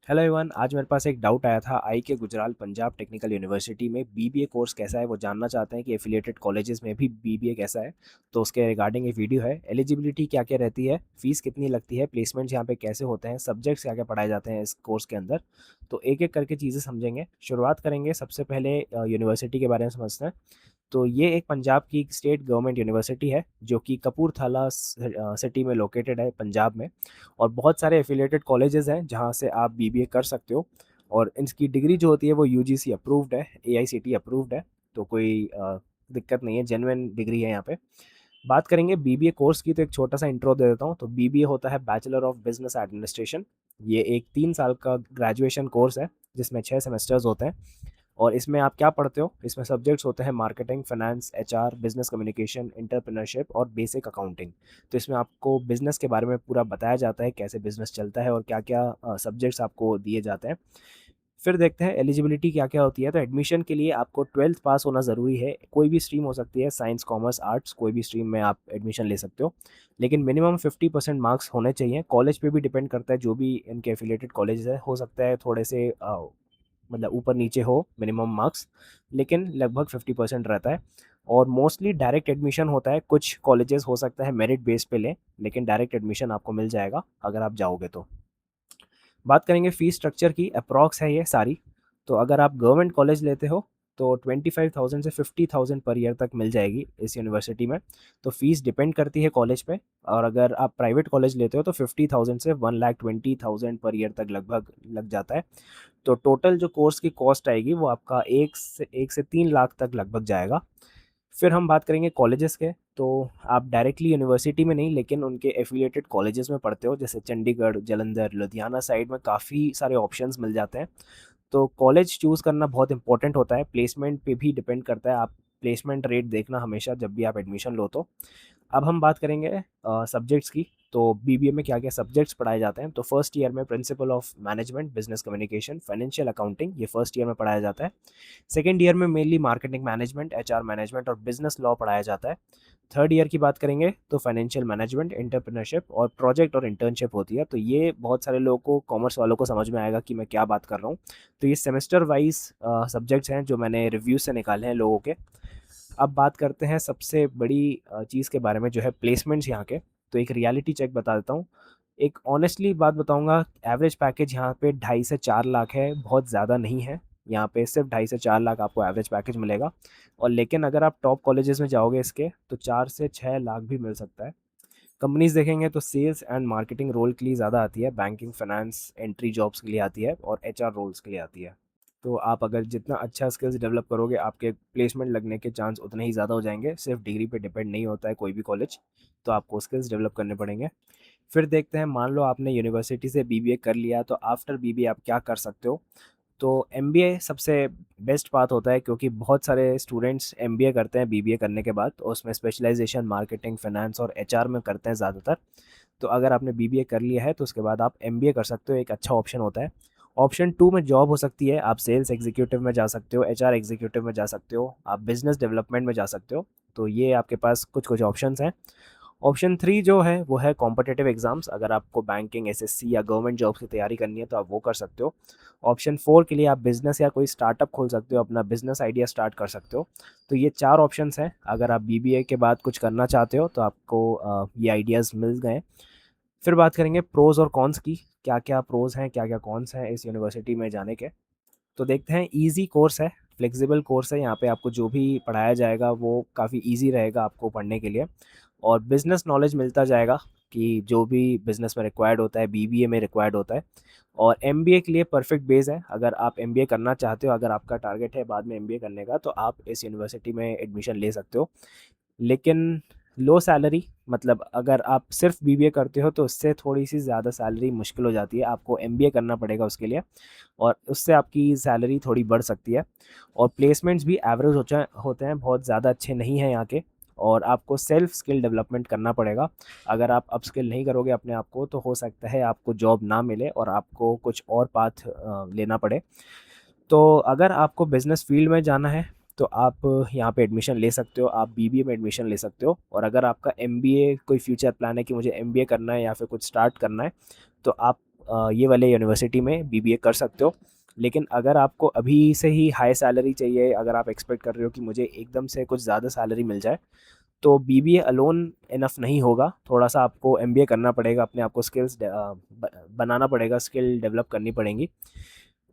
Hello everyone, आज मेरे पास एक डाउट आया था। आई के गुजराल पंजाब टेक्निकल यूनिवर्सिटी में बीबीए कोर्स कैसा है, वो जानना चाहते हैं कि एफिलिएटेड कॉलेजेस में भी बीबीए कैसा है। तो उसके रिगार्डिंग एक वीडियो है। एलिजिबिलिटी क्या क्या रहती है, फीस कितनी लगती है, प्लेसमेंट्स यहाँ पे कैसे होते हैं, सब्जेक्ट्स क्या क्या पढ़ाए जाते हैं इस कोर्स के अंदर। तो एक एक करके चीज़ें समझेंगे। शुरुआत करेंगे सबसे पहले यूनिवर्सिटी के बारे में समझते हैं। तो ये एक पंजाब की स्टेट गवर्नमेंट यूनिवर्सिटी है जो कि कपूरथला सिटी में लोकेटेड है पंजाब में। और बहुत सारे एफिलिएटेड कॉलेजेस हैं जहाँ से आप बीबीए कर सकते हो। और इसकी डिग्री जो होती है वो यूजीसी अप्रूव्ड है, एआईसीटी अप्रूव्ड है। तो कोई दिक्कत नहीं है, जेन्युइन डिग्री है यहाँ पे। बात करेंगे बीबीए कोर्स की, तो एक छोटा सा इंट्रो दे देता हूँ। तो बीबीए होता है बैचलर ऑफ बिजनेस एडमिनिस्ट्रेशन। ये एक 3 साल का ग्रेजुएशन कोर्स है जिसमें 6 सेमेस्टर्स होते हैं। और इसमें आप क्या पढ़ते हो, इसमें सब्जेक्ट्स होते हैं marketing, finance, HR, business communication, entrepreneurship और बेसिक अकाउंटिंग। तो इसमें आपको बिजनेस के बारे में पूरा बताया जाता है, कैसे बिजनेस चलता है और क्या क्या सब्जेक्ट्स आपको दिए जाते हैं। फिर देखते हैं एलिजिबिलिटी क्या क्या होती है। तो एडमिशन के लिए आपको 12th पास होना ज़रूरी है। कोई भी स्ट्रीम हो सकती है, साइंस, कॉमर्स, आर्ट्स, कोई भी स्ट्रीम में आप एडमिशन ले सकते हो। लेकिन मिनिमम 50% मार्क्स होने चाहिए। कॉलेज पे भी डिपेंड करता है, जो भी इनके एफिलेटेड कॉलेज है, हो सकता है थोड़े से मतलब ऊपर नीचे हो मिनिमम मार्क्स, लेकिन लगभग 50% रहता है। और मोस्टली डायरेक्ट एडमिशन होता है। कुछ कॉलेजेस हो सकता है मेरिट बेस पे लें, लेकिन डायरेक्ट एडमिशन आपको मिल जाएगा अगर आप जाओगे तो। बात करेंगे फ़ीस स्ट्रक्चर की, अप्रॉक्स है ये सारी। तो अगर आप गवर्नमेंट कॉलेज लेते हो तो 25,000 से 50,000 पर ईयर तक मिल जाएगी इस यूनिवर्सिटी में। तो फ़ीस डिपेंड करती है कॉलेज पे। और अगर आप प्राइवेट कॉलेज लेते हो तो 50,000 से 1,20,000 पर ईयर तक लगभग लग जाता है। तो टोटल जो कोर्स की कॉस्ट आएगी वो आपका 1 से 3 लाख तक लगभग जाएगा। फिर हम बात करेंगे कॉलेजेस के। तो आप डायरेक्टली यूनिवर्सिटी में नहीं, लेकिन उनके एफिलिएटेड कॉलेजेस में पढ़ते हो, जैसे चंडीगढ़, जालंधर, लुधियाना साइड में काफ़ी सारे ऑप्शंस मिल जाते हैं। तो कॉलेज चूज़ करना बहुत इंपॉर्टेंट होता है। प्लेसमेंट पे भी डिपेंड करता है। आप प्लेसमेंट रेट देखना हमेशा जब भी आप एडमिशन लो तो। अब हम बात करेंगे सब्जेक्ट्स की। तो बीबीए में क्या क्या सब्जेक्ट्स पढ़ाए जाते हैं। तो फर्स्ट ईयर में principle of management, business communication, financial accounting, ये फर्स्ट ईयर में पढ़ाया जाता है। सेकेंड ईयर में mainly marketing management, HR management और बिजनेस लॉ पढ़ाया जाता है। थर्ड ईयर की बात करेंगे तो फाइनेंशियल मैनेजमेंट, एंटरप्रेन्योरशिप और प्रोजेक्ट और इंटर्नशिप होती है। तो ये बहुत सारे लोगों को, कॉमर्स वालों को समझ में आएगा कि मैं क्या बात कर रहा हूँ। तो ये सेमेस्टर वाइज सब्जेक्ट्स हैं जो मैंने रिव्यू से निकाले हैं लोगों के। अब बात करते हैं सबसे बड़ी चीज़ के बारे में, जो है प्लेसमेंट्स यहाँ के। तो एक रियलिटी चेक बता देता हूँ। एक ऑनेस्टली बात बताऊँगा, एवरेज पैकेज यहाँ पे 2.5 से 4 लाख है, बहुत ज़्यादा नहीं है। यहाँ पे सिर्फ 2.5 से 4 लाख आपको एवरेज पैकेज मिलेगा। और लेकिन अगर आप टॉप कॉलेजेस में जाओगे इसके, तो 4 से 6 लाख भी मिल सकता है। कंपनीज देखेंगे तो सेल्स एंड मार्केटिंग रोल के लिए ज़्यादा आती है, बैंकिंग, फाइनेंस, एंट्री जॉब्स के लिए आती है और एचआर रोल्स के लिए आती है। तो आप अगर जितना अच्छा स्किल्स डेवलप करोगे, आपके प्लेसमेंट लगने के चांस उतने ही ज़्यादा हो जाएंगे। सिर्फ डिग्री पे डिपेंड नहीं होता है कोई भी कॉलेज। तो आपको स्किल्स डेवलप करने पड़ेंगे। फिर देखते हैं, मान लो आपने यूनिवर्सिटी से बीबीए कर लिया, तो आफ्टर बीबीए आप क्या कर सकते हो। तो एमबीए सबसे बेस्ट बात होता है, क्योंकि बहुत सारे स्टूडेंट्स एमबीए करते हैं बीबीए करने के बाद, और उसमें स्पेशलाइजेशन मार्केटिंग, फाइनेंस और एचआर में करते हैं ज़्यादातर। तो अगर आपने बीबीए कर लिया है तो उसके बाद आप एमबीए कर सकते हो, एक अच्छा ऑप्शन होता है। ऑप्शन टू में जॉब हो सकती है। आप सेल्स एग्जीक्यूटिव में जा सकते हो, एचआर एग्जीक्यूटिव में जा सकते हो, आप बिजनेस डेवलपमेंट में जा सकते हो। तो ये आपके पास कुछ कुछ ऑप्शंस हैं। ऑप्शन थ्री जो है वो है कॉम्पिटिटिव एग्जाम्स। अगर आपको बैंकिंग, एसएससी या गवर्नमेंट जॉब्स की तैयारी करनी है तो आप वो कर सकते हो। ऑप्शन फोर के लिए आप बिजनेस या कोई स्टार्टअप खोल सकते हो, अपना बिजनेस आइडिया स्टार्ट कर सकते हो। तो ये चार ऑप्शंस हैं। अगर आप बीबीए के बाद कुछ करना चाहते हो तो आपको ये आइडियाज़ मिल गए। फिर बात करेंगे प्रोज़ और कॉन्स की। क्या क्या प्रोज़ हैं, क्या क्या कॉन्स हैं इस यूनिवर्सिटी में जाने के। तो देखते हैं। ईज़ी कोर्स है, फ्लेक्सिबल कोर्स है। यहाँ पे आपको जो भी पढ़ाया जाएगा वो काफ़ी ईज़ी रहेगा आपको पढ़ने के लिए। और बिज़नेस नॉलेज मिलता जाएगा कि जो भी बिज़नेस में रिक्वायर्ड होता है, बीबीए में रिक्वायर्ड होता है। और एमबीए के लिए परफेक्ट बेस है। अगर आप एमबीए करना चाहते हो, अगर आपका टारगेट है बाद में एमबीए करने का, तो आप इस यूनिवर्सिटी में एडमिशन ले सकते हो। लेकिन लो सैलरी, मतलब अगर आप सिर्फ बीबीए करते हो तो उससे थोड़ी सी ज़्यादा सैलरी मुश्किल हो जाती है, आपको एमबीए करना पड़ेगा उसके लिए। और उससे आपकी सैलरी थोड़ी बढ़ सकती है। और प्लेसमेंट्स भी एवरेज होते हैं, बहुत ज़्यादा अच्छे नहीं हैं यहाँ के। और आपको सेल्फ स्किल डेवलपमेंट करना पड़ेगा। अगर आप अप स्किल नहीं करोगे अपने आप को, तो हो सकता है आपको जॉब ना मिले और आपको कुछ और पाथ लेना पड़े। तो अगर आपको बिज़नेस फील्ड में जाना है तो आप यहाँ पे एडमिशन ले सकते हो, आप बीबीए में एडमिशन ले सकते हो। और अगर आपका एमबीए कोई फ्यूचर प्लान है कि मुझे एमबीए करना है या फिर कुछ स्टार्ट करना है, तो आप ये वाले यूनिवर्सिटी में बीबीए कर सकते हो। लेकिन अगर आपको अभी से ही हाई सैलरी चाहिए, अगर आप एक्सपेक्ट कर रहे हो कि मुझे एकदम से कुछ ज़्यादा सैलरी मिल जाए, तो बीबीए अलोन इनफ नहीं होगा। थोड़ा सा आपको एमबीए करना पड़ेगा, अपने आप को स्किल्स बनाना पड़ेगा, स्किल डेवलप करनी पड़ेंगी।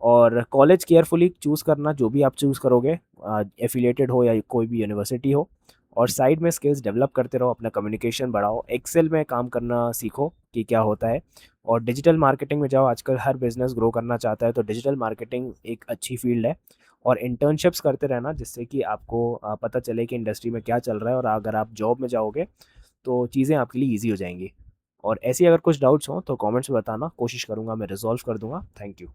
और कॉलेज केयरफुली चूज़ करना, जो भी आप चूज़ करोगे, एफिलिएटेड हो या कोई भी यूनिवर्सिटी हो। और साइड में स्किल्स डेवलप करते रहो, अपना कम्युनिकेशन बढ़ाओ, एक्सेल में काम करना सीखो कि क्या होता है। और डिजिटल मार्केटिंग में जाओ, आजकल हर बिजनेस ग्रो करना चाहता है, तो डिजिटल मार्केटिंग एक अच्छी फील्ड है। और इंटर्नशिप्स करते रहना, जिससे कि आपको पता चले कि इंडस्ट्री में क्या चल रहा है, और अगर आप जॉब में जाओगे तो चीज़ें आपके लिए ईजी हो जाएंगी। और ऐसी अगर कुछ डाउट्स हों तो कमेंट्स में बताना, कोशिश करूँगा मैं रिजॉल्व कर दूँगा। Thank you.